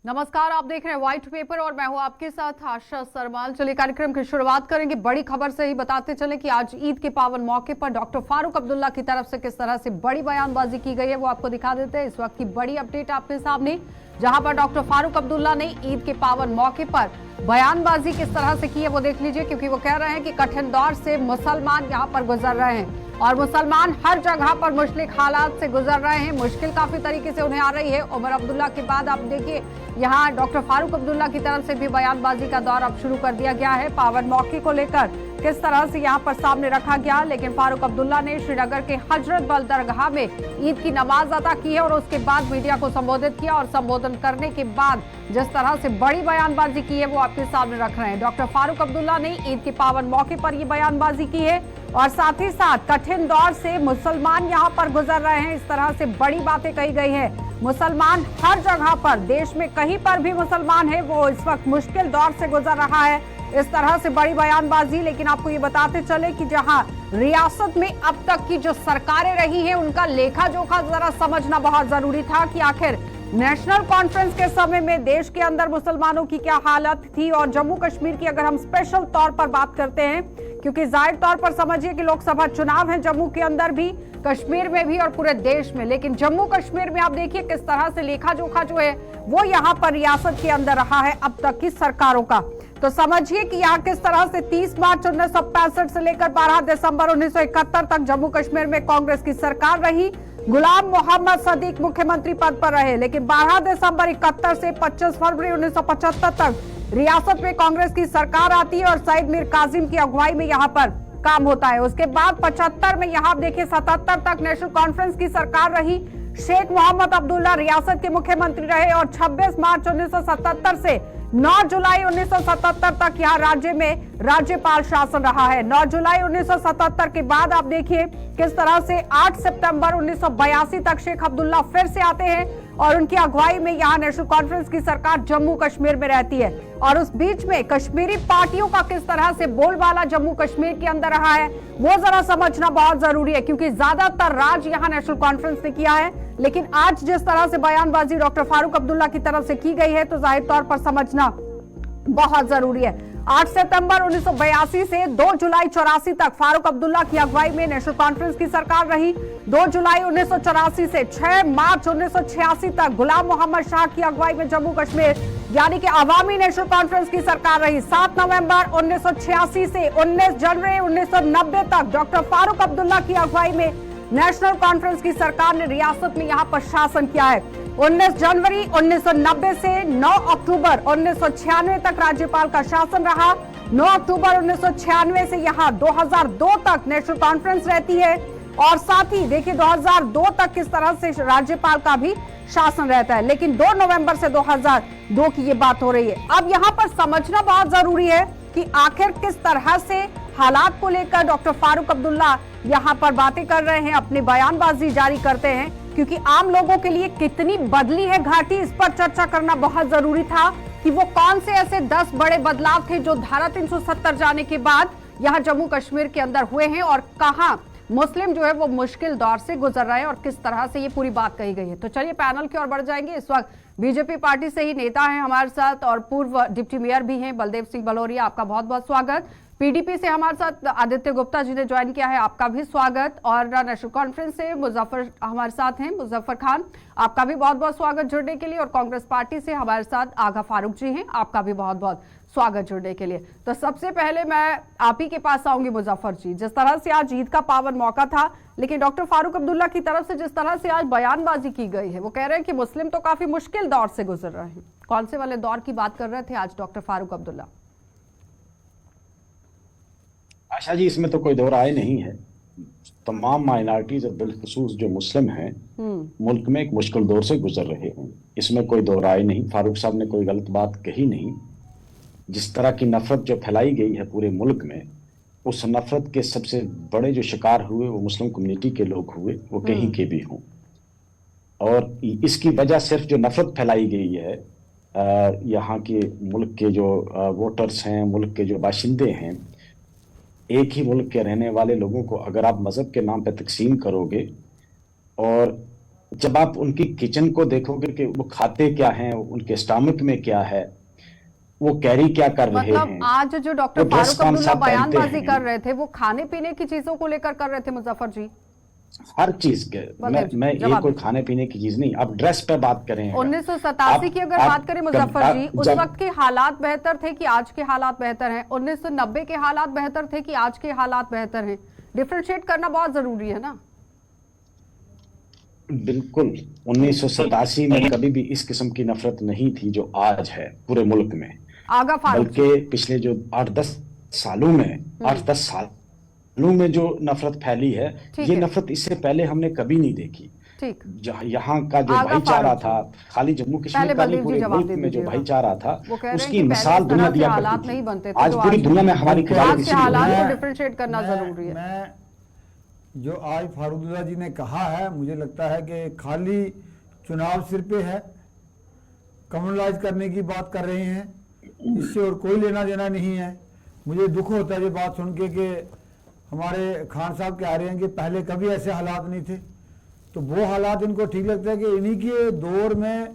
नमस्कार, आप देख रहे हैं व्हाइट पेपर और मैं हूं आपके साथ आशा सरमाल। चलिए कार्यक्रम की शुरुआत करेंगे बड़ी खबर से ही। बताते चले कि आज ईद के पावन मौके पर डॉक्टर फारूक अब्दुल्ला की तरफ से किस तरह से बड़ी बयानबाजी की गई है वो आपको दिखा देते हैं। इस वक्त की बड़ी अपडेट आपके सामने, जहां पर डॉक्टर फारूक अब्दुल्ला ने ईद के पावन मौके पर बयानबाजी किस तरह से की है वो देख लीजिए। क्योंकि वो कह रहे हैं कि कठिन दौर से मुसलमान यहाँ पर गुजर रहे हैं और मुसलमान हर जगह पर मुश्किल हालात से गुजर रहे हैं। मुश्किल काफी तरीके से उन्हें आ रही है। उमर अब्दुल्ला के बाद आप देखिए यहाँ डॉक्टर फारूक अब्दुल्ला की तरफ से भी बयानबाजी का दौर अब शुरू कर दिया गया है। पावन मौके को लेकर किस तरह से यहाँ पर सामने रखा गया, लेकिन फारूक अब्दुल्ला ने श्रीनगर के हजरत बल दरगाह में ईद की नमाज अदा की है और उसके बाद मीडिया को संबोधित किया और संबोधन करने के बाद जिस तरह से बड़ी बयानबाजी की है वो आपके सामने रख रहे हैं। डॉक्टर फारूक अब्दुल्ला ने ईद के पावन मौके पर ये बयानबाजी की है और साथ ही साथ कठिन दौर से मुसलमान यहाँ पर गुजर रहे हैं, इस तरह से बड़ी बातें कही गई है। मुसलमान हर जगह पर, देश में कहीं पर भी मुसलमान है वो इस वक्त मुश्किल दौर से गुजर रहा है, इस तरह से बड़ी बयानबाजी। लेकिन आपको ये बताते चले कि जहां रियासत में अब तक की जो सरकारें रही हैं उनका लेखा जोखा जरा समझना बहुत जरूरी था कि आखिर नेशनल कॉन्फ्रेंस के समय में देश के अंदर मुसलमानों की क्या हालत थी। और जम्मू कश्मीर की अगर हम स्पेशल तौर पर बात करते हैं, क्योंकि जाहिर तौर पर समझिए कि लोकसभा चुनाव है जम्मू के अंदर भी, कश्मीर में भी और पूरे देश में, लेकिन जम्मू कश्मीर में आप देखिए किस तरह से लेखा जोखा जो है वो यहाँ पर रियासत के अंदर रहा है अब तक की सरकारों का। तो समझिए कि यहाँ किस तरह से 30 मार्च 1965 से लेकर 12 दिसंबर 1971 तक जम्मू कश्मीर में कांग्रेस की सरकार रही। गुलाम मोहम्मद सदीक मुख्यमंत्री पद पर रहे, लेकिन 12 दिसंबर 71 से 25 फरवरी 1975 तक रियासत में कांग्रेस की सरकार आती है और सईद मीर कासिम की अगुवाई में यहाँ पर काम होता है। उसके बाद 75 में यहाँ देखिए 77 तक नेशनल कॉन्फ्रेंस की सरकार रही। शेख मोहम्मद अब्दुल्ला रियासत के मुख्यमंत्री रहे और 26 मार्च 1977 से 9 जुलाई 1977 तक यहाँ राज्य में राज्यपाल शासन रहा है। 9 जुलाई 1977 के बाद आप देखिए किस तरह से 8 सितंबर 1982 तक शेख अब्दुल्ला फिर से आते हैं और उनकी अगुवाई में यहाँ नेशनल कॉन्फ्रेंस की सरकार जम्मू कश्मीर में रहती है। और उस बीच में कश्मीरी पार्टियों का किस तरह से बोलबाला जम्मू कश्मीर के अंदर रहा है वो जरा समझना बहुत जरूरी है, क्योंकि ज्यादातर राज यहाँ नेशनल कॉन्फ्रेंस ने किया है। लेकिन आज जिस तरह से बयानबाजी डॉक्टर फारूक अब्दुल्ला की तरफ से की गई है तो जाहिर तौर पर समझना बहुत जरूरी है। 8 सितंबर 1982 से 2 जुलाई 84 तक फारूक अब्दुल्ला की अगुवाई में नेशनल कॉन्फ्रेंस की सरकार रही। 2 जुलाई 1984 से 6 मार्च 1986 तक गुलाम मोहम्मद शाह की अगुवाई में जम्मू कश्मीर यानी कि अवामी नेशनल कॉन्फ्रेंस की सरकार रही। 7 नवंबर 1986 से 19 जनवरी 1990 तक डॉक्टर फारूक अब्दुल्ला की अगुवाई में नेशनल कॉन्फ्रेंस की सरकार ने रियासत में यहाँ पर शासन किया है। 19 जनवरी 1990 से 9 अक्टूबर 1996 तक राज्यपाल का शासन रहा। 9 अक्टूबर 1996 से यहाँ 2002 तक नेशनल कॉन्फ्रेंस रहती है और साथ ही देखिए 2002 तक किस तरह से राज्यपाल का भी शासन रहता है। लेकिन 2 नवंबर से 2002 की ये बात हो रही है। अब यहाँ पर समझना बहुत जरूरी है कि आखिर किस तरह से हालात को लेकर डॉक्टर फारूक अब्दुल्ला यहाँ पर बातें कर रहे हैं, अपनी बयानबाजी जारी करते हैं, क्योंकि आम लोगों के लिए कितनी बदली है घाटी, इस पर चर्चा करना बहुत जरूरी था कि वो कौन से ऐसे 10 बड़े बदलाव थे जो धारा 370 जाने के बाद यहाँ जम्मू कश्मीर के अंदर हुए हैं और कहां मुस्लिम जो है वो मुश्किल दौर से गुजर रहे हैं और किस तरह से ये पूरी बात कही गई है। तो चलिए पैनल की ओर बढ़ जाएंगे। इस वक्त बीजेपी पार्टी से ही नेता हैं हमारे साथ और पूर्व डिप्टी मेयर भी हैं बलदेव सिंह भलोरिया, आपका बहुत बहुत स्वागत। पीडीपी से हमारे साथ आदित्य गुप्ता जी ने ज्वाइन किया है, आपका भी स्वागत। और नेशनल कॉन्फ्रेंस से मुजफ्फर हमारे साथ हैं, मुजफ्फर खान, आपका भी बहुत बहुत स्वागत जुड़ने के लिए। और कांग्रेस पार्टी से हमारे साथ आगा फारूक जी हैं, आपका भी बहुत बहुत स्वागत जुड़ने के लिए। तो सबसे पहले मैं आप ही के पास आऊंगी मुजफ्फर जी। जिस तरह से आज ईद का पावन मौका था, लेकिन डॉक्टर फारूक अब्दुल्ला की तरफ से जिस तरह से आज बयानबाजी की गई है, वो कह रहे हैं कि मुस्लिम तो काफी मुश्किल दौर से गुजर रहे हैं। कौन से वाले दौर की बात कर रहे थे आज डॉक्टर फारूक अब्दुल्ला? आशा जी, इसमें तो कोई दो राय नहीं है। तमाम माइनॉरिटीज और बिलखुसूस जो मुस्लिम हैं मुल्क में एक मुश्किल दौर से गुजर रहे हैं, इसमें कोई दो राय नहीं। फारूक साहब ने कोई गलत बात कही नहीं। जिस तरह की नफरत जो फैलाई गई है पूरे मुल्क में, उस नफरत के सबसे बड़े जो शिकार हुए वो मुस्लिम कम्युनिटी के लोग हुए, वो कहीं के भी हों। और इसकी वजह सिर्फ जो नफरत फैलाई गई है, यहाँ के मुल्क के जो वोटर्स हैं, मुल्क के जो बाशिंदे हैं, एक ही मुल्क के रहने वाले लोगों को अगर आप मज़हब के नाम पर तकसीम करोगे और जब आप उनकी किचन को देखोगे कि वो खाते क्या हैं, उनके स्टमक में क्या है, वो कैरी क्या कर रहे मतलब हैं, आज जो डॉक्टर वो ड्रेस फारूक कौन अब्दुल्ला सा पहनते बयानबाजी कर हैं, रहे थे, वो खाने पीने की चीजों को लेकर कर रहे थे मुजफ्फर जी? हर चीज के। बलदेव जी मैं ये जवाब कोई दीजिए। खाने पीने की चीज नहीं, आप ड्रेस पे बात करें। 1987 की अगर बात करें मुजफ्फर जी, उस वक्त के हालात बेहतर थे कि आज के हालात बेहतर हैं? 1990 के हालात बेहतर थे कि आज के हालात बेहतर हैं? डिफरेंशिएट करना बहुत जरूरी है ना। बिल्कुल 1987 में कभी भी इस किस्म की नफरत नहीं थी जो आज है पूरे मुल्क में। आगा फारूक जी। बल्कि पिछले जो 8-10 सालों में 8-10 सालों में जो नफरत फैली है, ठीक ये है। नफरत इससे पहले हमने कभी नहीं देखी। ठीक। यहाँ का जो आगा भाईचारा फारूक था, खाली जम्मू पहले कश्मीर का नहीं, बलदेव जी पूरे जवाब मुल्क दे में जो दीजिएगा। भाईचारा था, वो कह रहे हैं उसकी कि पहले मिसाल इस दुनिया तरह से दिया हालात करती नहीं थी। बनते थे आज जो पूरी आज दुनिया में हैं। हमारी आज खिलाफत के इसलिए हो हालात रही को है। डिफरेंशिएट करना जरूरी है। मैं जो आज फारूकुल्लाह जी ने कहा है, मुझे लगता है कि खाली चुनाव सिर पे है, कम्युनलाइज करने की बात कर रहे हैं, इससे और कोई लेना देना नहीं है। मुझे दुख होता है ये बात सुन के कि हमारे खान साहब कह रहे हैं कि पहले कभी ऐसे हालात नहीं थे। तो वो हालात इनको ठीक लगता है कि इन्हीं के दौर में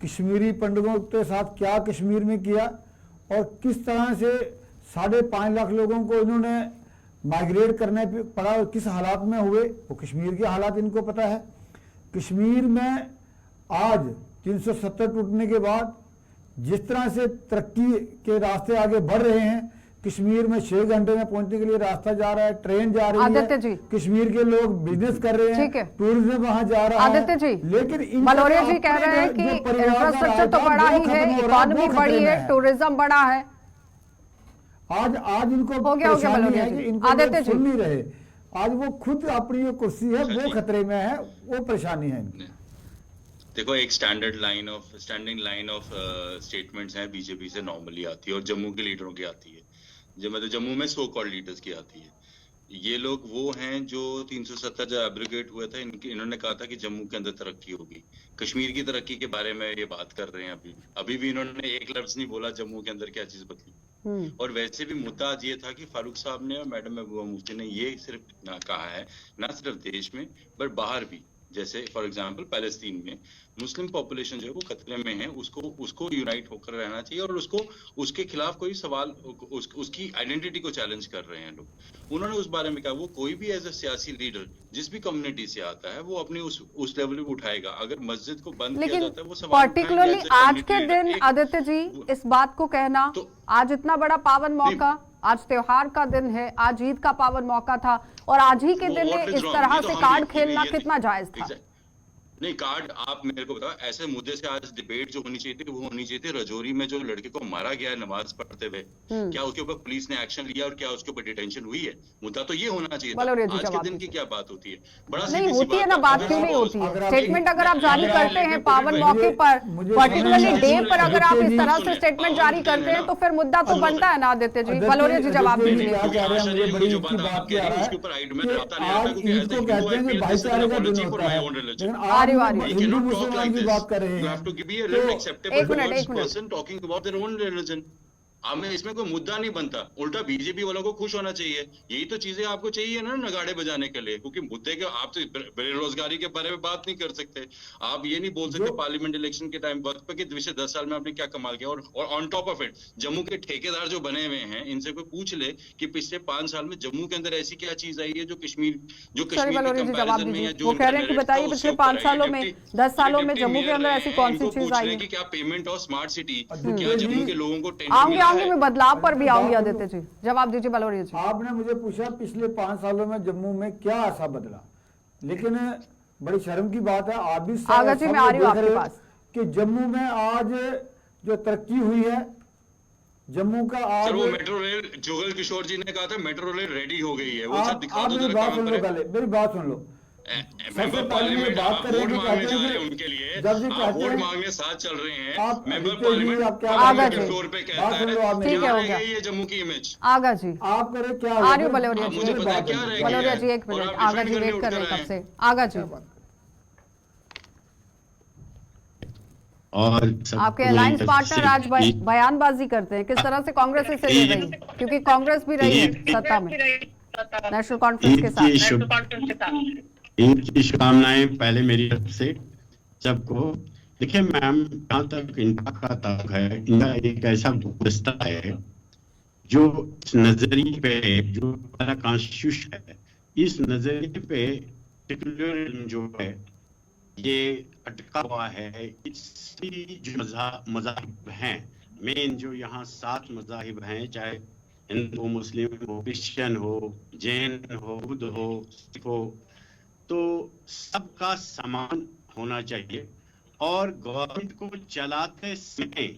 कश्मीरी पंडितों के साथ क्या कश्मीर में किया और किस तरह से 5.5 लाख लोगों को इन्होंने माइग्रेट करने पे पड़ा और किस हालात में हुए, वो कश्मीर के हालात इनको पता है। कश्मीर में आज 370 टूटने के बाद जिस तरह से तरक्की के रास्ते आगे बढ़ रहे हैं, कश्मीर में 6 घंटे में पहुंचने के लिए रास्ता जा रहा है, ट्रेन जा रही आदित्य जी। है, कश्मीर के लोग बिजनेस कर रहे ठीक है। हैं, टूरिज्म वहां जा रहा है। आदित्य जी, लेकिन मलौरिया जी कह रहे हैं कि इंफ्रास्ट्रक्चर तो बड़ा ही है, इकोनॉमी बड़ी है, टूरिज्म बड़ा है। आज इनको हो गया परेशानी मलौरिया है जी। कि इनको आदित्य लोग जी। सुन नहीं रहे। आज वो खुद अपनी जो कुर्सी है वो खतरे में है, वो परेशानी है इनकी। देखो, एक स्टैंडिंग लाइन ऑफ स्टेटमेंट्स हैं बीजेपी से नॉर्मली आती है और जम्मू के लीडरों की आती है, जो मतलब जम्मू में सो कॉल्ड लीडर्स की आती है। ये लोग वो हैं जो 370 जब एब्रोगेट हुआ था, इन्होंने कहा था कि जम्मू के अंदर तरक्की होगी। कश्मीर की तरक्की के बारे में ये बात कर रहे हैं। अभी भी इन्होंने एक लफ्ज नहीं बोला जम्मू के अंदर क्या चीज बदली। और वैसे भी मुद्दा आज ये था कि फारूक साहब ने और मैडम महबूबा मुफ्ती ने ये सिर्फ ना कहा है, ना सिर्फ देश में पर बाहर भी, जैसे फॉर एग्जांपल पैलेस्टीन में मुस्लिम पॉपुलेशन जो है वो खतरे में है, उसको यूनाइट होकर रहना चाहिए और उसके खिलाफ कोई सवाल, उसकी आइडेंटिटी को चैलेंज कर रहे हैं लोग। उन्होंने उस बारे में कहा वो कोई भी एज ए सियासी लीडर जिस भी कम्युनिटी से आता है वो अपनी उस लेवल पे उठाएगा। अगर मस्जिद को बंद किया जाता है वो सवाल पर्टिकुलरली आज के दिन आदित्य जी इस बात को कहना, आज इतना बड़ा पावन मौका, आज त्योहार का दिन है, आज ईद का पावन मौका था और आज ही के दिन इस तरह से कार्ड खेलना कितना जायज था? नहीं, कार्ड आप मेरे को बताओ, ऐसे मुद्दे से आज डिबेट जो होनी चाहिए थी वो होनी चाहिए थी रजौरी में जो लड़के को मारा गया है नमाज पढ़ते हुए, क्या उसके ऊपर पुलिस ने एक्शन लिया और क्या उसके ऊपर डिटेंशन हुई है? मुद्दा तो ये होना चाहिए था। आज के दिन की क्या बात होती है? बड़ा नहीं होती है ना, बात क्यों नहीं होती है? स्टेटमेंट अगर आप जारी करते हैं पावन मौके पर, पर्टिकुलरली डे पर अगर आप इस तरह से स्टेटमेंट जारी करते हैं तो फिर मुद्दा तो बनता है ना। आदित्य जी, बलौरिया जी जवाब दीजिए। मुसलमान की बात कर रहे हैं। हमें इसमें कोई मुद्दा नहीं बनता, उल्टा बीजेपी वालों को खुश होना चाहिए। यही तो चीजें आपको चाहिए ना नगाड़े बजाने के लिए, क्योंकि मुद्दे के आप तो बेरोजगारी के बारे में बात नहीं कर सकते। आप ये नहीं बोल सकते पार्लियामेंट इलेक्शन के टाइम वक्त पे कि पिछले 10 साल में आपने क्या कमाल किया। और on top of it Jammu के ठेकेदार जो बने हुए हैं, इनसे कोई पूछ ले कि पिछले 5 साल में जम्मू के अंदर ऐसी क्या चीज आई है जो कश्मीर के कंपैरिजन में, या जो बताइए पिछले 5 सालों में, 10 सालों में जम्मू के अंदर ऐसी कौन सी चीज आई है? क्या पेमेंट और स्मार्ट सिटी, क्या जम्मू के लोगों को टेंशन में बदलाव पर भी आऊंगी। आदित्य जी जवाब दीजिए। बलौरिया जी, आपने मुझे पूछा पिछले 5 सालों में जम्मू में क्या ऐसा बदला, लेकिन बड़ी शर्म की बात है आप भी आगा जी मैं आ रही हूँ आपके पास कि जम्मू में आज जो तरक्की हुई है, जम्मू का आज वो मेट्रो रेल, जोगल किशोर जी ने कहा था मेट्रो रेल रेडी हो गई है, वो सब दिखा दो। मेरी बात सुन लो पहले, मेरी बात सुन लो। मेंबर पार्लियामेंट आप वोट मांगने जा रहे हैं उनके लिए, आप वोट मांगने साथ चल रहे हैं। मेंबर पार्लियामेंट के फ्लोर पे कहता है ठीक है, हो गया ये जम्मू की इमेज। आगा जी आप करे क्या आ रही हूँ बलौरिया जी, मुझे पता क्या रह गया। बलौरिया जी एक मिनट, आगा जी वेट कर रहे हैं कब से। आगा जी और आपके अलायंस पार्टनर आज बयानबाजी करते हैं, किस तरह से कांग्रेस इसे ले रही है, क्योंकि कांग्रेस भी रही है सत्ता में नेशनल कॉन्फ्रेंस के साथ। ईद की शुभकामनाएं पहले मेरी तरफ से सबको। देखिए मैम, जहाँ तक इंडिया का ताल्लुक है, इंडिया एक ऐसा गुलदस्ता है जो इस नजरिए पे, जो हमारा कॉन्स्टिट्यूशन है, इस नजरिए पे सेक्युलरिज्म जो है ये अटका हुआ है। इसकी जो मज़ाहिब हैं, मेन जो यहाँ 7 मज़ाहिब हैं, चाहे हिंदू, मुस्लिम हो, क्रिश्चियन हो, जैन हो, बुद्ध हो, सिख हो, तो सबका समान होना चाहिए। और गवर्नमेंट को चलाते समय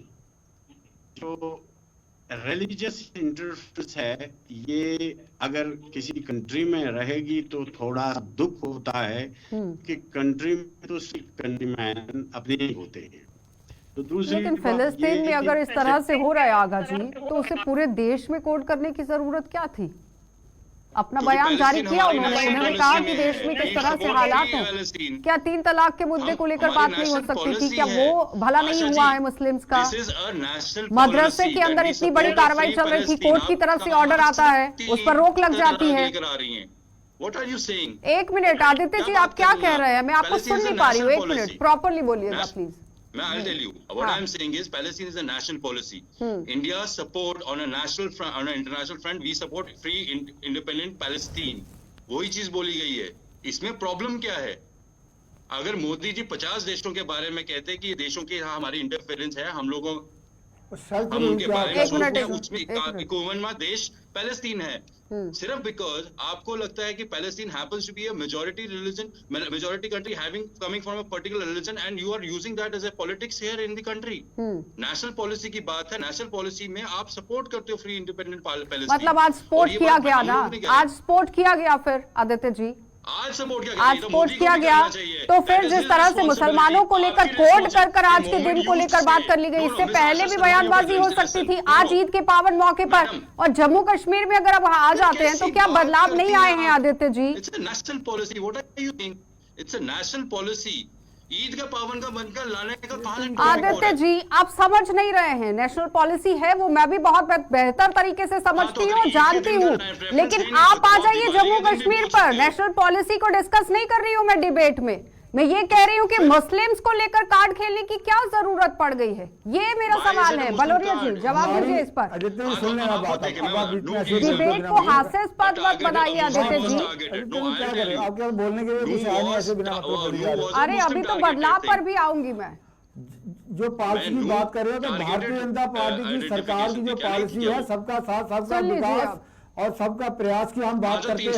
जो रिलीजियस इंटरफेरेंस है, ये अगर किसी कंट्री में रहेगी तो थोड़ा दुख होता है कि कंट्री में तो सिर्फ कंट्रीमैन अपने ही होते हैं। तो दूसरी लेकिन बात ये फिलिस्तीन है में कि अगर इस तरह से हो रहा है आगा जी, तो उसे पूरे देश में कोड करने की जरूरत क्या थी? अपना क्योंकि बयान जारी पैलेस्टीन किया हमारी उन्होंने national उन्होंने कहा policy कि में देश है। में किस We तरह से support हालात नहीं है हैं। पैलेस्टीन। क्या 3 तलाक के मुद्दे को लेकर हमारी बात नहीं हो national सकती थी? policy क्या है। वो भला नहीं आशा हुआ जी, है मुस्लिम्स का? This is a national मदरसे policy के अंदर that we इतनी बड़ी support a कार्रवाई free चल रही थी, Palestine। कोर्ट की तरफ से आप ऑर्डर कहाँ आता है, से उस पर रोक लग तलाक जाती है। लेकर आ रही हैं? What are you saying? एक मिनट आदित्य जी, क्या आप बात क्या कर रही कह हैं रहे हैं? मैं आप? आपको सुन Palestine नहीं is a पा रही हूँ। एक national मिनट policy। प्रॉपरली बोलिएगा Nas- please. I'll tell you. What हाँ। I'm saying is Palestine is a national policy. India's support on a national front, on an international front, we support free independent Palestine. वही चीज बोली गई है। इसमें problem क्या है? अगर मोदी जी 50 देशों के बारे में कहते हैं कि ये देशों के यहाँ हमारी इंटरफेरेंस है, हम लोगों हम उनके बारे में एक मिनट, सोचते हैं, एक मिनट, उसमें एक मिनट। इक्विवेलेंट देश पैलेस्टीन है। सिर्फ बिकॉज आपको लगता है कि Palestine happens to be a majority religion, majority country having coming from a particular religion, and you are using that as a politics here in the country. National policy की बात है। National policy में आप support करते हो free independent Palestine. मतलब आज support किया गया ना, आज सपोर्ट किया गया फिर आदित्य जी, आज सपोर्ट किया आज सपोर्ट किया गया। तो फिर जिस तरह से मुसलमानों को लेकर कोड कर आज के दिन को लेकर बात कर ली गई, इससे पहले भी बयानबाजी हो सकती थी। आज ईद के पावन मौके पर और जम्मू कश्मीर में अगर अब आ जाते हैं तो क्या बदलाव नहीं आए हैं Aditya ji? It's a national policy. What are you think? It's a national policy. Eid का पावन का बनकर लाने का कहां? आदित्य जी, आप समझ नहीं रहे हैं। नेशनल पॉलिसी है वो, मैं भी बहुत बेहतर तरीके से समझती हूँ, जानती हूँ, लेकिन आप आ जाइए जम्मू कश्मीर पर। नेशनल पॉलिसी को डिस्कस नहीं कर रही हूँ मैं डिबेट में। मैं ये कह रही हूँ कि मुस्लिम्स को लेकर कार्ड खेलने की क्या जरूरत पड़ गई है, ये मेरा सवाल है। बलोरिया जी जवाब दीजिए इस पर। डिबेट को हास्यास्पद मत बनाइए आदित्य जी। आपके बोलने के लिए कुछ है नहीं, ऐसे बिना मतलब बोली जा रही है। अरे अभी तो बदलाव पर भी आऊंगी मैं। जो पॉलिसी की बात कर रहे हो, तो भारतीय जनता पार्टी की सरकार की जो पॉलिसी है, सबका साथ, सबका विकास और सबका प्रयास की हम बात करते हैं।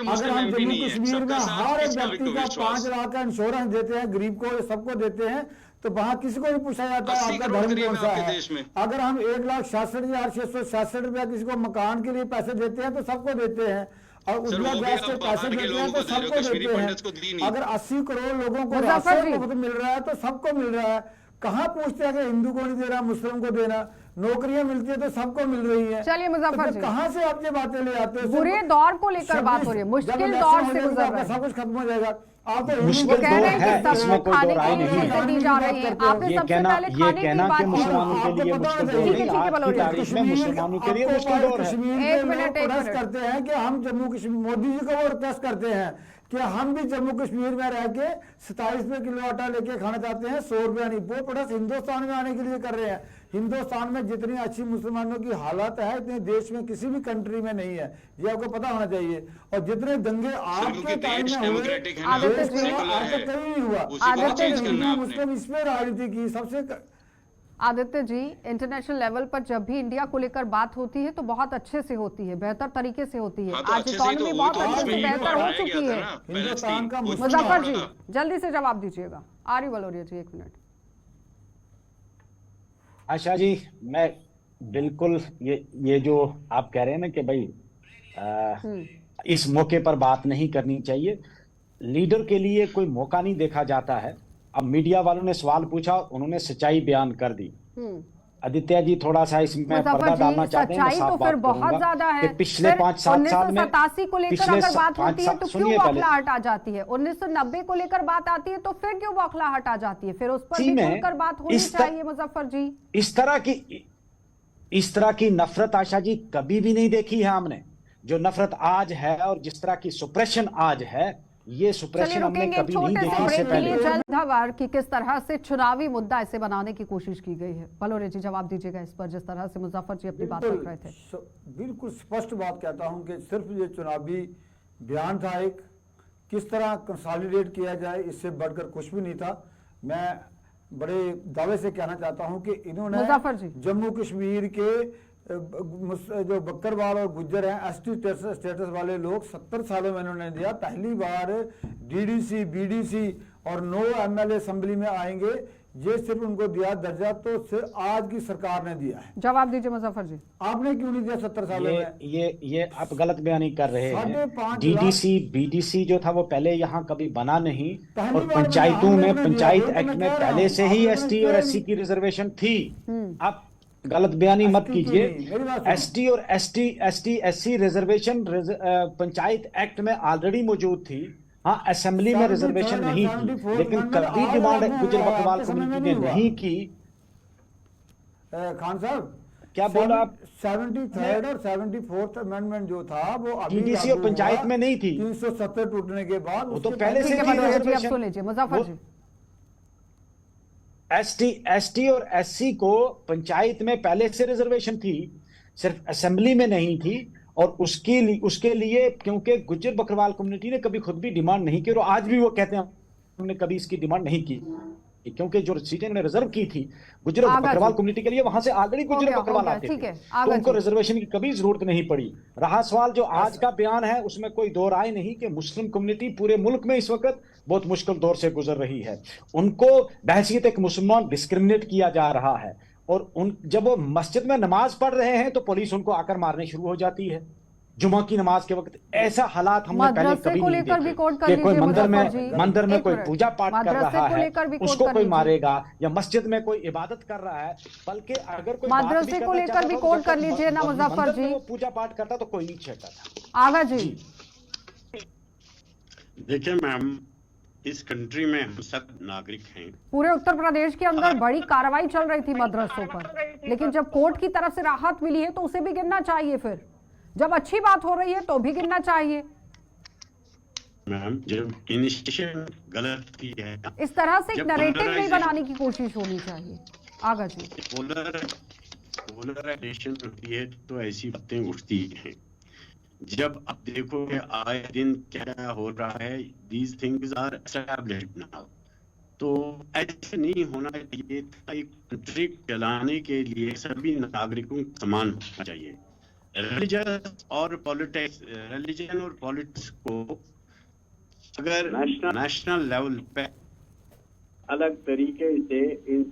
अगर हम जम्मू कश्मीर में हर एक व्यक्ति का 5 लाख का इंश्योरेंस देते हैं, गरीब को सबको देते हैं, तो वहां किसी को भी पूछा जाता है आपका धर्म कौन सा है। अगर हम 1,66,666 रुपया किसी को मकान के लिए पैसे देते हैं तो सबको देते हैं, और उज्ज्वला गैस के पैसे देते हैं तो सबको देते हैं। अगर 80 करोड़ लोगों को राशन मुफ्त मिल रहा है तो सबको मिल रहा है। कहाँ पूछते हैं कि हिंदू को नहीं दे रहा, मुस्लिम को देना? नौकरियां मिलती है तो सबको मिल रही है। चलिए मुजफ्फर जी, कहाँ से आप ये बातें ले आते हैं? बुरे दौर को लेकर बात हो रही है, मुश्किल दौर से गुजर रहे हैं। सब कुछ खत्म हो जाएगा। आप तो मुश्किल कह रहे दौर हैं है, कि इसमें सबको कोई खाने दो राय की नहीं है। चीजें दी जा रही हैं। आपने ये सबसे कहना पहले खाने की बात कि की। मुसलमानों के लिए मुश्किल दौर ठीक है, नहीं, आज की बलोरिया जी। तारीख में मुसलमानों के लिए मुश्किल दौर है। कश्मीर एक के मिनट, लोग एक प्रेस मिनट। करते हैं कि हम जम्मू कश्मीर, मोदी जी को वो रिक्वेस्ट करते हैं कि हम भी जम्मू कश्मीर में रह के 27 रुपए किलो आटा लेके खाना चाहते हैं, 100 रुपया नहीं। वो प्रेस हिंदुस्तान में आने के लिए कर रहे हैं। हिंदुस्तान में जितनी अच्छी मुसलमानों की हालत है, इतने देश में किसी भी कंट्री में नहीं है, ये आपको पता होना चाहिए। और जितने दंगे आपके टाइम में हुए, आदित्य जी, आज तक कहीं नहीं हुआ। आदित्य जी, मुस्लिम इसमें राजनीति की सबसे आदित्य जी, इंटरनेशनल लेवल पर जब भी इंडिया को लेकर बात होती है तो बहुत अच्छे से होती है, बेहतर तरीके से होती है। हाँ, तो आज अच्छे से इकॉनमी तो बहुत वो तो अच्छे से उसमें बेहतर हो बढ़ाया चुकी गया है। था ना, हिंदुस्तान का मुजफ्फर जी जल्दी से जवाब दीजिएगा। आर्य बलोरिया जी 1 मिनट। आशा जी, मैं बिल्कुल ये जो आप कह रहे हैं ना कि भाई इस मौके पर बात नहीं करनी चाहिए, लीडर के लिए कोई मौका नहीं देखा जाता है। अब मीडिया वालों ने सवाल पूछा, उन्होंने सच्चाई बयान कर दी। आदित्य जी थोड़ा सा इसमें पर्दा डालना चाहते हैं, सच्चाई तो फिर बहुत ज्यादा है। पिछले 5-7 साल में 1987 को लेकर अगर बात होती है तो क्यों बौखलाहट आ जाती है? 1990 को लेकर बात आती है तो फिर क्यों बौखलाहट आ जाती है? फिर उस पर भी खुलकर बात होनी चाहिए मुजफ्फर जी। इस तरह की नफरत आशा जी कभी भी नहीं देखी है हमने। जो नफरत आज है और जिस तरह की सुप्रेशन आज है, ये चलिए सुप्रेशन हमने रुकेंगे कभी नहीं छोटे से देखी इससे ब्रेक के लिए। पहले। जल्द खबर कि किस तरह से चुनावी मुद्दा इसे बनाने की कोशिश की गई है। बलोरे जी जवाब दीजिएगा इस पर, जिस तरह से मुजफ्फर जी अपनी बात रख रहे थे। बिल्कुल स्पष्ट बात कहता हूं कि सिर्फ ये चुनावी बयान था, एक किस तरह कंसोलिडेट किया जाए, इससे बढ़कर कुछ भी नहीं था। मैं बड़े दावे से कहना चाहता हूं कि इन्होंने मुजफ्फर जी। जम्मू कश्मीर के जो बकरवाल और गुज्जर हैं, एसटी स्टेटस वाले लोग 70 सालों में इन्होंने दिया। पहली बार डीडीसी बीडीसी और 9 एमएलए असेंबली में आएंगे, ये सिर्फ उनको दिया दर्जा, तो सिर्फ आज की सरकार ने दिया है। जवाब दीजिए मुजफ्फर जी। आपने क्यों नहीं दिया 70 सालों में? ये आप गलत बयानी कर रहे हैं। 5.5 डीडीसी बीडीसी जो था वो पहले यहाँ कभी बना नहीं, पहली और बार पंचायतों हमने में दिया, पंचायत वो तो एक्ट मैं में कह रहा पहले हूं, से ही आपने एसटी और किया एससी नहीं। की रिजर्वेशन थी। आप गलत बयानी मत ST क्यों कीजिए। नहीं? मेरी बात सुनो। एसटी और ST SC reservation panchayat act में ऑलरेडी मौजूद थी। हाँ, असेंबली में 73rd रिजर्वेशन और नहीं 74th थी, लेकिन amendment कभी आज डिमांड लागू गुजर हुआ, बकरवाल आपके समय में कम्युनिटी ने नहीं हुआ। नहीं की। खान साहब, क्या बोला आप? 73rd और 74th अमेंडमेंट जो था वो अभी DDC और लागू पंचायत हुआ, में नहीं थी। 370 टूटने के बाद। वो तो उसके पहले पहले से ठीक है थी बलोरे जी, अब रिजर्वेशन। सुन लीजिए मुजफ्फर जी। एसटी और एससी को पंचायत में पहले से रिजर्वेशन थी, सिर्फ असेंबली में नहीं थी। और उसके लिए क्योंकि गुज्जर बकरवाल कम्युनिटी ने कभी खुद भी डिमांड नहीं की, और आज भी वो कहते हैं हमने कभी इसकी डिमांड नहीं की, क्योंकि जो सीटें उन्होंने रिजर्व की थी गुज्जर और आगा बकरवाल जी। कम्युनिटी के लिए, वहां से ऑलरेडी हो गुज्जर गया, बकरवाल आते ठीक थे, है, तो आगा उनको जी। रिजर्वेशन की कभी जरूरत नहीं पड़ी। रहा सवाल जो आज का बयान है, उसमें कोई दो राय नहीं कि मुस्लिम कम्युनिटी पूरे मुल्क में इस वक्त बहुत मुश्किल दौर से गुजर रही है। उनको बहैसियत एक मुसलमान डिस्क्रिमिनेट किया जा रहा है, और जब वो मस्जिद में नमाज पढ़ रहे हैं तो पुलिस उनको आकर मारने शुरू हो जाती है जुमा की नमाज के वक्त। ऐसा हालात हमने पहले मदरसे कभी को नहीं लेकर भी देखे कोट कर कि कोई लीजिए मंदिर मुजफ्फर जी। में मंदिर में एक कोई मिनट। पूजा पाठ कर मदरसे रहा को है लेकर भी कोट उसको कर कोई लीजिए। मारेगा, या मस्जिद में कोई इबादत कर रहा है, बल्कि अगर कोई बात भी मदरसे को करना लेकर चाहता भी था, कोट जब कर तक लीजिए ना मुजफ्फर मंदिर में जी। वो पूजा पाठ करता तो कोई नहीं छेड़ता था। आगा जी। देखिए मैम, इस कंट्री में हम सब नागरिक हैं। पूरे उत्तर प्रदेश के अंदर बड़ी कार्रवाई चल रही थी मदरसों पर, लेकिन जब कोर्ट की तरफ से राहत मिली है तो उसे भी गिनना चाहिए। फिर जब अच्छी बात हो रही है तो भी गिनना चाहिए। मैम, जब इनिशिएशन गलत की है, इस तरह से एक जब नैरेटिव नहीं polarization- बनाने की कोशिश होनी चाहिए। आगा जी। पोलराइजेशन होती है तो ऐसी बातें उठती हैं। जब आप देखो कि आए दिन क्या हो रहा है, these things are established now, तो ऐसे नहीं होना चाहिए था। एक कंट्री चलाने के लिए सभी नागरिकों को समान होना चाहिए। रिलीजन और पॉलिटिक्स को अगर नेशनल लेवल पे अलग तरीके से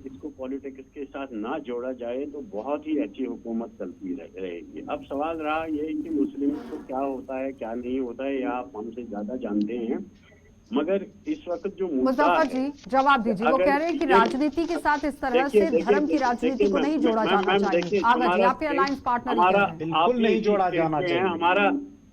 इसको पॉलिटिक्स के साथ ना जोड़ा जाए तो बहुत ही अच्छी हुकूमत चलती रहेगी। अब सवाल रहा ये कि मुस्लिम को क्या होता है क्या नहीं होता है, या आप हमसे ज्यादा जानते हैं, मगर इस वक्त जो मुद्दा मुजफ्फर है, जी जवाब दीजिए। वो अगर कह रहे हैं कि राजनीति के साथ इस तरह से धर्म की राजनीति को नहीं जोड़ा जाना चाहिए। आगा जी, आपके अलायंस पार्टनर हमारा बिल्कुल नहीं जोड़ा जाना चाहिए।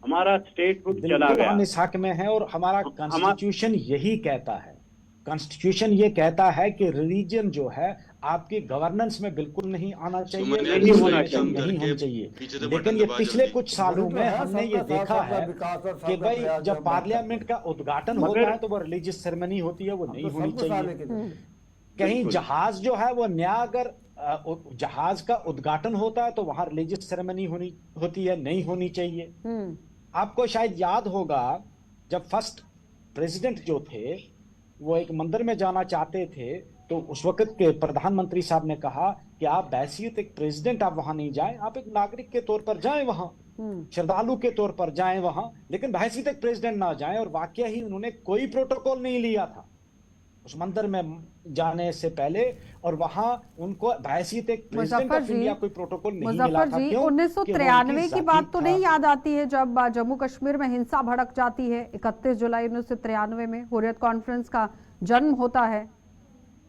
हमारा स्टेट बुक चला बिल्कुल गया। हम इस हक में है, और हमारा कॉन्स्टिट्यूशन यही कहता है। कॉन्स्टिट्यूशन ये कहता है कि रिलीजन जो है आपकी गवर्नेंस में बिल्कुल नहीं आना चाहिए, सुमन यार, नहीं इसको होना एकदम चाहिए, नहीं करके होना चाहिए। पीछे से लेकिन बटन ये दबा पिछले जल्दी। कुछ सालों में हमने ये देखा है कि भाई जब पार्लियामेंट का उद्घाटन होता है तो वो रिलीजियस सेरेमनी होती है, वो नहीं होनी चाहिए। कहीं जहाज जो है वो नया अगर जहाज का उद्घाटन होता है तो वहां रिलीजियस सेरेमनी होती है, नहीं होनी चाहिए। आपको शायद याद होगा जब फर्स्ट प्रेसिडेंट जो थे वो एक मंदिर में जाना चाहते थे, तो उस वक्त के प्रधानमंत्री साहब ने कहा कि आप बहैसियत एक प्रेसिडेंट आप वहां नहीं जाएं, आप एक नागरिक के तौर पर जाएं वहां, श्रद्धालु के तौर पर जाएं वहां, लेकिन बहैसियत एक प्रेसिडेंट ना जाएं। और वाकया ही उन्होंने कोई प्रोटोकॉल नहीं लिया था उस मंदिर में जाने से पहले, और वहां उनको बहैसियत एक प्रेसिडेंट ऑफ इंडिया कोई प्रोटोकॉल नहीं मिला मुजफ्फर था। जी, क्यों? 1993 की बात तो नहीं याद आती है जब जम्मू कश्मीर में हिंसा भड़क जाती है? 31 जुलाई 1993 में हुर्रियत कॉन्फ्रेंस का जन्म होता है,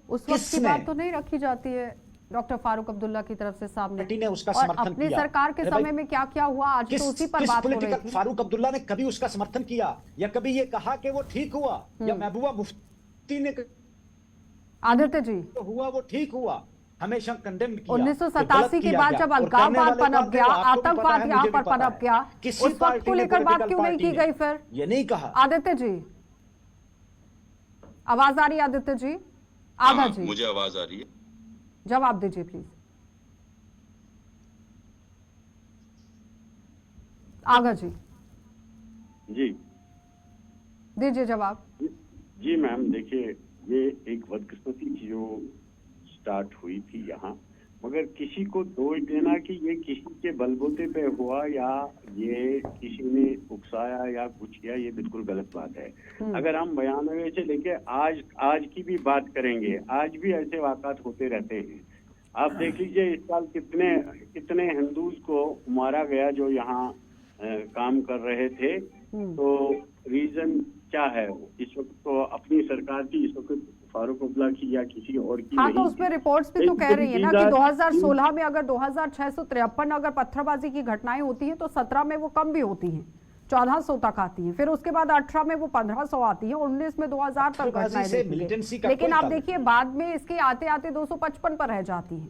उस वक्त की बात तो नहीं रखी जाती है डॉक्टर फारूक अब्दुल्ला की तरफ से सामने, ने उसका और समर्थन अपनी किया। सरकार के समय में क्या क्या हुआ आज तो उसी पर बात हो रही थी। फारूक अब्दुल्ला ने कभी उसका समर्थन किया या कभी ये कहा कि वो ठीक हुआ, या महबूबा मुफ्ती ने आदित्य जी हुआ वो ठीक हुआ, हमेशा कंडेम किया। 1987 के बाद जब अलगाववाद पनप गया, आतंकवाद यहाँ पर पनप गया, उस वक्त को लेकर बात क्यों नहीं की गई? फिर ये नहीं कहा आदित्य जी आवाज आ रही है आदित्य जी? आगा जी, मुझे आवाज आ रही है। जवाब दीजिए प्लीज। आगा जी जी दीजिए जवाब। जी मैम, देखिए ये एक बदकिस्मती थी जो स्टार्ट हुई थी यहाँ, मगर किसी को दोष देना कि ये किसी के बलबूते पे हुआ या ये किसी ने उकसाया या कुछ किया, ये बिल्कुल गलत बात है। अगर हम 92 से लेके आज की भी बात करेंगे, आज भी ऐसे वाक़ात होते रहते हैं। आप देख लीजिए इस साल कितने हिंदूज को मारा गया जो यहाँ काम कर रहे थे। तो रीजन क्या है? इस वक्त तो अपनी सरकार की, इस वक्त फारूक अब्दुल्ला की या किसी और की हाँ, नहीं तो उसमें थी। रिपोर्ट्स भी तो कह रही है ना कि 2016 में अगर 2653 अगर पत्थरबाजी की घटनाएं होती हैं तो 17 में वो कम भी होती हैं, 1400 तक आती हैं, फिर उसके बाद 18 में वो 1500 आती है, 19 में 2000 तक घटनाएं देखी हैं। लेकिन आप देखिए बाद में इसके आते आते 255 पर रह जाती हैं।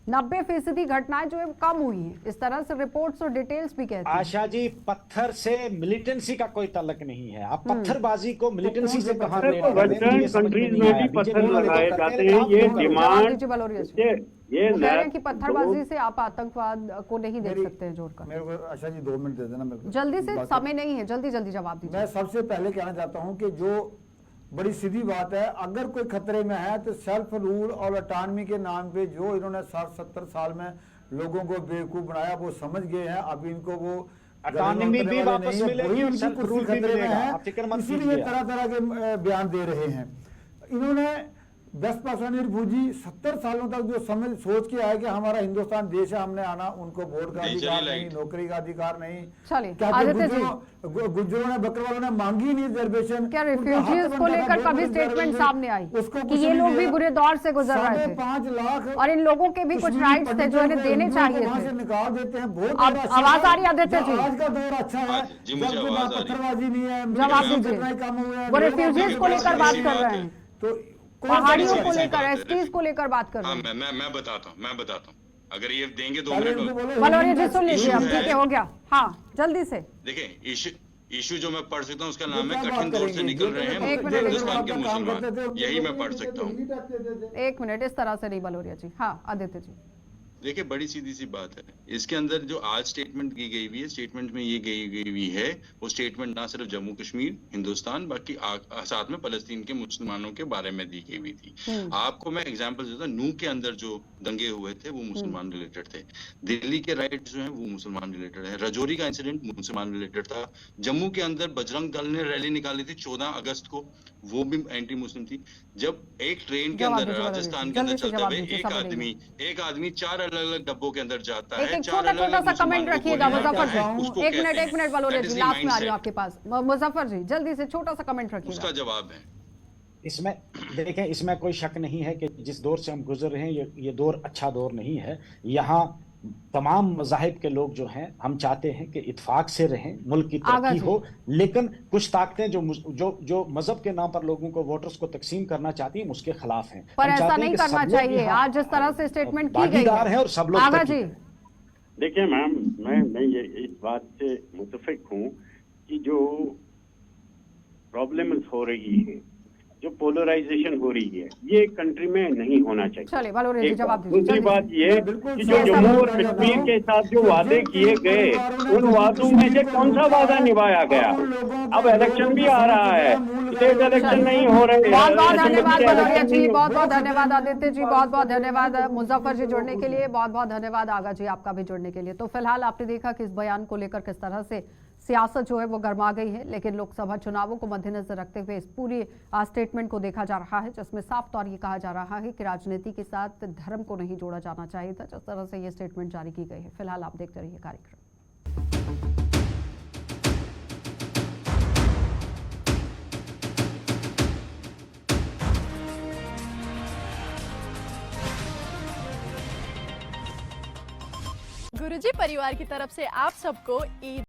90% घटनाएं जो है वो कम हुई हैं। इस तरह से रिपोर्ट्स और डिटेल्स भी कहती हैं। आशा जी, पत्थर से मिलिटेंसी का कोई ताल्लुक नहीं है। आप पत्थरबाजी को मिलिटेंसी से कहां ले रहे वेस्टर्न हैं? कंट्रीज में भी पत्थर लगाए जाते हैं। ये डिमांड ये वो कह रहे हैं कि पत्थरबाजी से आप आतंकवाद को नहीं देख सकते हैं जोड़कर। मेरे को आशा जी 2 मिनट दे देना मेरे को। जल्दी से, समय नहीं है, जल्दी जल्दी जवाब दीजिए। मैं सबसे पहले कहना चाहता हूं कि जो बड़ी सीधी बात है, अगर कोई खतरे में है तो सेल्फ रूल और अटानमी के नाम पे जो इन्होंने 60-70 साल में लोगों को बेवकूफ बनाया वो समझ गए हैं। अब इनको वो अटानमी भी वापस मिलेगी और सेल्फ रूल भी मिलेगा, आप फिक्र मत इसीलिए कीजिए। तरह तरह के बयान दे रहे हैं। इन्होंने वेस्ट पाकिस्तानी रिफ्यूजी 70 सालों तक जो सोच के आए कि हमारा हिंदुस्तान देश है, हमने आना, उनको वोट का अधिकार नहीं, नौकरी का अधिकार नहीं। चलिए क्या आदित्य जी, गुज्जरों ने, बकरवालों ने मांगी नहीं रिजर्वेशन? क्या रिफ्यूजीज को लेकर कभी स्टेटमेंट सामने आई कि ये लोग भी बुरे दौर से गुजर रहे थे 5 लाख और इन लोगों के भी कुछ राइट्स थे जो इन्हें देने चाहिए थे? निकाल देते हैं। बहुत अब आवाज आ रही है आदित्य जी? आज का दौर अच्छा है, जी, मुझे जब आवाज आ रही है। पत्थरबाजी नहीं है, जवाब घटनाएं दीजिए। कम हुए हैं, वो रिफ्यूजीज को लेकर बात कर रहे हैं, तो पहाड़ियों को सी लेकर, बात है, एसटीज को लेकर बात कर रहे हाँ, हैं। मैं बताता हूँ। अगर ये देंगे 2 पहले मिनट इनको बोलो, बलौरिया जी सुन लीजिए, अब issue ठीक है, है। हो गया। हाँ जल्दी से। देखिए इशू जो मैं पढ़ सकता हूँ उसका नाम है क्या कठिन बात दौर से करेंगे? निकल रहे एक हैं मिनट, हिंदुस्तान के काम मुसलमान, करते थे, यही मैं पढ़ सकता हूँ। एक मिनट, इस तरह से नहीं बलौरिया जी। हाँ आदित्य जी, देखिए बड़ी सीधी सी बात है, इसके अंदर जो आज स्टेटमेंट की गई हुई है, स्टेटमेंट में ये गई हुई है, वो स्टेटमेंट ना सिर्फ जम्मू कश्मीर, हिंदुस्तान, बाकी साथ में फलस्तीन के मुसलमानों के बारे में दी गई हुई थी। आपको मैं एग्जांपल देता हूँ, नूह के अंदर जो दंगे हुए थे वो मुसलमान रिलेटेड थे। दिल्ली के राइट्स जो है वो मुसलमान रिलेटेड है। रजौरी का इंसिडेंट मुसलमान रिलेटेड था। जम्मू के अंदर बजरंग दल ने रैली निकाली थी 14 अगस्त को, वो भी एंटी मुस्लिम थी। जब एक ट्रेन के अंदर, राजस्थान के अंदर चलते हुए एक आदमी 4 अलग-अलग डब्बों के अंदर जाता है, एक 4 छोटा अलग-अलग सा कमेंट मुसलमानों को रखिएगा गोली मुजफ्फर मारता है, जी। उसको एक कहते मिनट हैं। बलौरिया That जी, is the लास्ट में आ रही हूँ mindset। आपके पास। मुजफ्फर जी जल्दी से छोटा सा कमेंट रखिएगा। उसका जवाब है, इसमें देखें, इसमें कोई शक नहीं है कि जिस दौर से हम गुजर रहे हैं ये दौर अच्छा दौर नहीं है। यहाँ तमाम मज़ाहिब के लोग जो हैं, हम चाहते हैं कि इत्फाक से रहें, मुल्क की तरक्की हो, लेकिन कुछ ताकतें जो मजहब के नाम पर लोगों को, वोटर्स को तकसीम करना चाहती हैं, उसके खिलाफ हैं। पर हम ऐसा चाहते हैं नहीं कि करना सब लोग चाहिए। यहाँ आज जिस तरह से स्टेटमेंट की गई भागीदार हैं और सब लोग आगा तरक्की जी, करें। देखिए मैम, मैं ये इस बात से मुतफिक हूँ कि जो प्रॉब्लम्स हो रही है, जो पोलराइजेशन हो रही है, ये कंट्री में नहीं होना चाहिए। चलिए बलौरिया जी जवाब दीजिए। दूसरी जल्दी बात से। ये कि जो जम्मू और कश्मीर के साथ जो वादे किए गए, उन वादों में से कौन सा वादा निभाया गया? अब इलेक्शन भी आ रहा है, स्टेट इलेक्शन नहीं हो रहे हैं। बहुत बहुत धन्यवाद बलौरिया जी, बहुत बहुत धन्यवाद आदित्य जी, बहुत बहुत धन्यवाद मुजफ्फर जी जुड़ने के लिए, बहुत बहुत धन्यवाद आगा जी आपका भी जुड़ने के लिए। तो फिलहाल आपने देखा कि इस बयान को लेकर किस तरह से सियासत जो है वो गर्मा गई है, लेकिन लोकसभा चुनावों को मद्देनजर रखते हुए इस पूरी स्टेटमेंट को देखा जा रहा है, जिसमें साफ तौर ये कहा जा रहा है कि राजनीति के साथ धर्म को नहीं जोड़ा जाना चाहिए था, जिस तरह से ये स्टेटमेंट जारी की गई है। फिलहाल आप देखते रहिए कार्यक्रम। गुरुजी परिवार की तरफ से आप सबको ईद